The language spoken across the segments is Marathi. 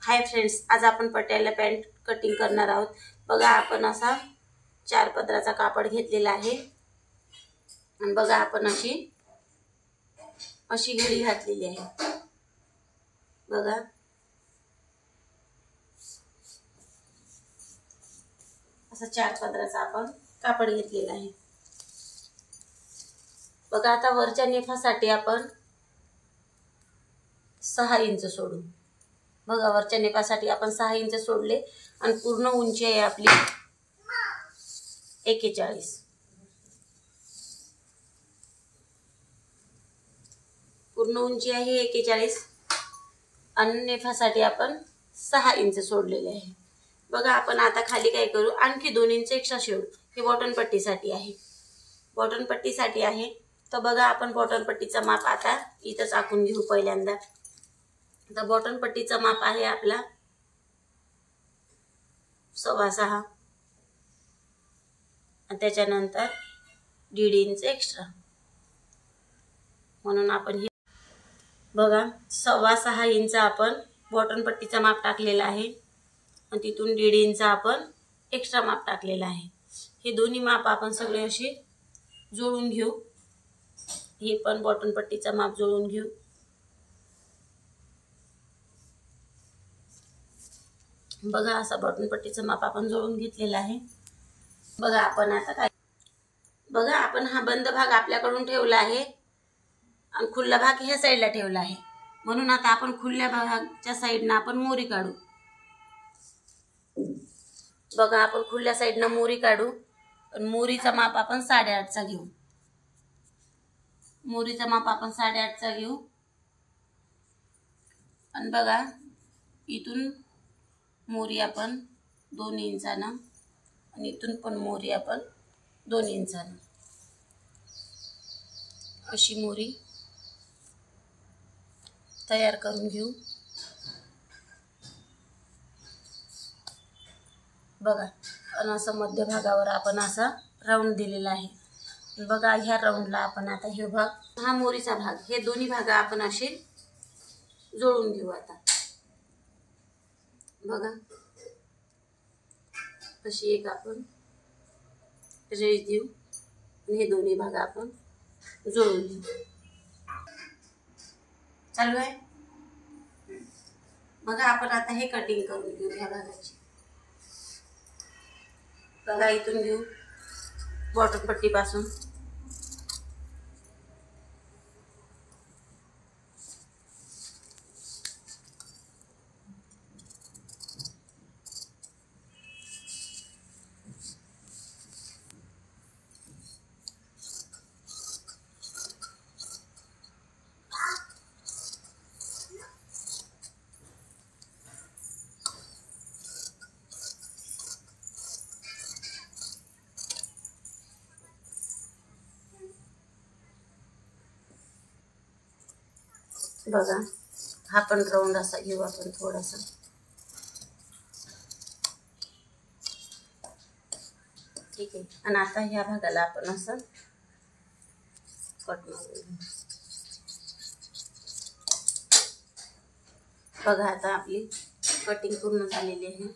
हाय फ्रेंड्स, आज आपण पटियाला पॅन्ट कटिंग करणार आहोत। बघा आपण असा 4 पदराचा कापड घेतलेला आहे आणि बघा आपण अशी घडी घातलेली आहे। बघा असा 4 पदराचा आपण कापड घेतलेला आहे। बघा आता वरच्या नेफासाठी आपण 6 इंच सोडू। बघा वरच्या नेफासाठी आपण 6 इंच सोडले आणि पूर्ण उंची आहे आपली 41। पूर्ण उंची आहे 41 आणि नेफासाठी आपण 6 इंच सोडलेले आहे। बघा आपण आता खाली काय करू, आणखी 2 इंच एक्स्ट्रा सोडू। हे बॉटम पट्टीसाठी आहे, बॉटम पट्टीसाठी आहे। तर बघा आपण बॉटम पट्टीचा माप आता इथंच आखून घेऊ पहिल्यांदा। तर बॉटम पट्टीचा माप आहे आपला 6.25 आणि त्याच्यानंतर 1.5 इंच एक्स्ट्रा, म्हणून आपण हे बघा 6.25 इंच आपण बॉटम पट्टीचा माप टाकलेला आहे आणि तिथून 1.5 इंच आपण एक्स्ट्रा माप टाकलेला आहे। हे दोन्ही माप आपण सगळे असे जोडून घेऊ। हे पण बॉटम पट्टीचा माप जोडून घेऊ। बघा असा बॉटम पट्टीचा माप आपण जोडून घेतलेला आहे। बघा आपण आता काय, बघा आपण हा बंद भाग आपल्याकडून ठेवला आहे आणि खुला भाग ह्या साईडला ठेवला आहे, म्हणून आता आपण खुल्या भागाच्या साईडने आपण मोरी काढू। बघा आपण खुल्या साईडने मोरी काढू आणि मोरीचा माप आपण 8.5 चा घेऊ। मोरीचा माप आपण 8.5 चा घेऊ आणि बघा इथून मोरी आपण 2 इंचानं आणि इथून पण मोरी आपण 2 इंचानं अशी मोरी तयार करून घेऊ। बघा आणि असं मध्य भागावर आपण असा राऊंड दिलेला आहे। बघा ह्या राऊंडला आपण आता हे भाग, हा मोरीचा भाग, हे दोन्ही भाग आपण असे जोडून घेऊ। आता बघा अशी एक आपण रेष देऊ आणि हे दोन्ही भाग आपण जोडून घेऊ। चालू आहे। बघा आपण आता हे कटिंग करून घेऊ ह्या भागाची। बघा इथून घेऊ बॉटम पट्टी पासून बघा हा पण राऊंड असा घेऊ आपण थोडासा। ठीक आहे, आणि आता ह्या भागाला आपण असं कट मारू। बघा आता आपली कटिंग पूर्ण झालेली आहे।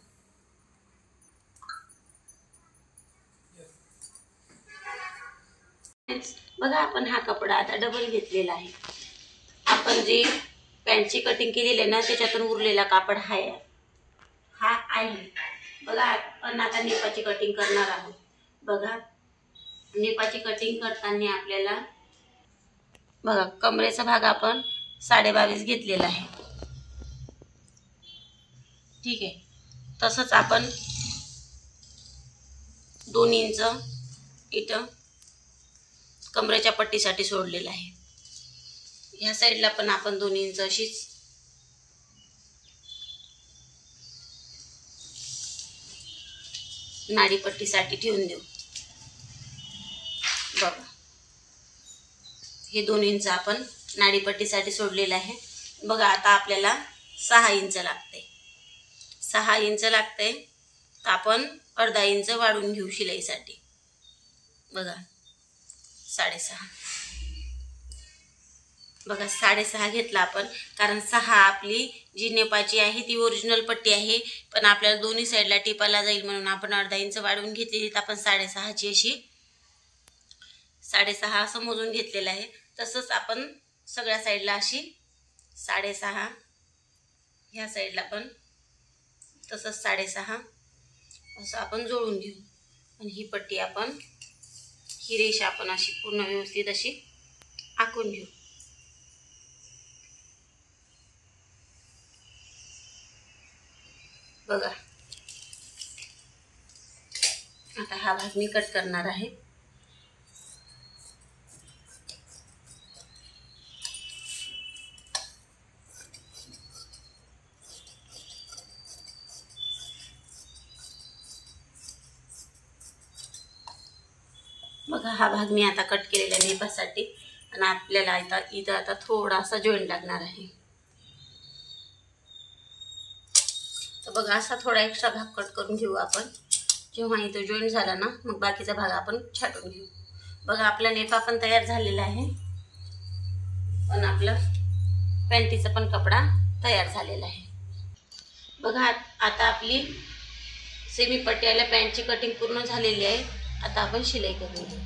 बघा आपण हा कपडा आता डबल घेतलेला आहे। आपण जी पॅन्टची कटिंग केलेली आहे ना, त्याच्यातून उरलेला कापड हा आहे। बघा आपण आता नेपाची कटिंग करणार आहोत। बघा नेपाची कटिंग करताना आपल्याला बघा कमरेचा भाग आपण 22.5 घेतलेला आहे। ठीक आहे, तसंच आपण 2 इंच इथं कमरेच्या पट्टीसाठी सोडलेला आहे। ह्या साईडला पण आपण 2 इंच अशीच नाडीपट्टीसाठी ठेवून देऊ। बघा हे 2 इंच आपण नाडीपट्टीसाठी सोडलेलं आहे। बघा आता आपल्याला 6 इंच लागते, 6 इंच लागते, तर आपण अर्धा इंच वाढवून घेऊ शिलाईसाठी। बघा 6.5। बघा 6.5 घेतला आपण, कारण 6 आपली जी नेपाळची आहे ती ओरिजिनल पट्टी आहे, पण आपल्याला दोन्ही साईडला टिपाला जाईल म्हणून आपण अर्धा इंच वाढवून घेतलेली. तर आपण 6.5ची अशी 6.5 असं मोजून घेतलेलं आहे. तसंच आपण सगळ्या साईडला अशी 6.5, ह्या साईडला पण तसंच 6.5 असं आपण जोडून घेऊ. आणि ही पट्टी आपण, ही रेषा आपण अशी पूर्ण व्यवस्थित अशी आखून घेऊ. बघा आता हा भाग मी कट करणार आहे. बघा हा भाग मी आता कट केलेला आहे नेपासाठी. आणि आपल्याला इथं आता थोडासा जॉईंट लागणार आहे. तर बघा असा थोडा एक्स्ट्रा भाग कट करून घेऊ आपण. जेव्हा इथं जॉईंट झाला ना मग बाकीचा भाग आपण छाटून घेऊ. बघा आपला नेपा पण तयार झालेला आहे, पण आपलं पॅन्टीचा पण कपडा तयार झालेला आहे. बघा आता आपली सेमी पट्ट्याला पॅन्टची कटिंग पूर्ण झालेली आहे. आता आपण शिलाई करून घेऊ.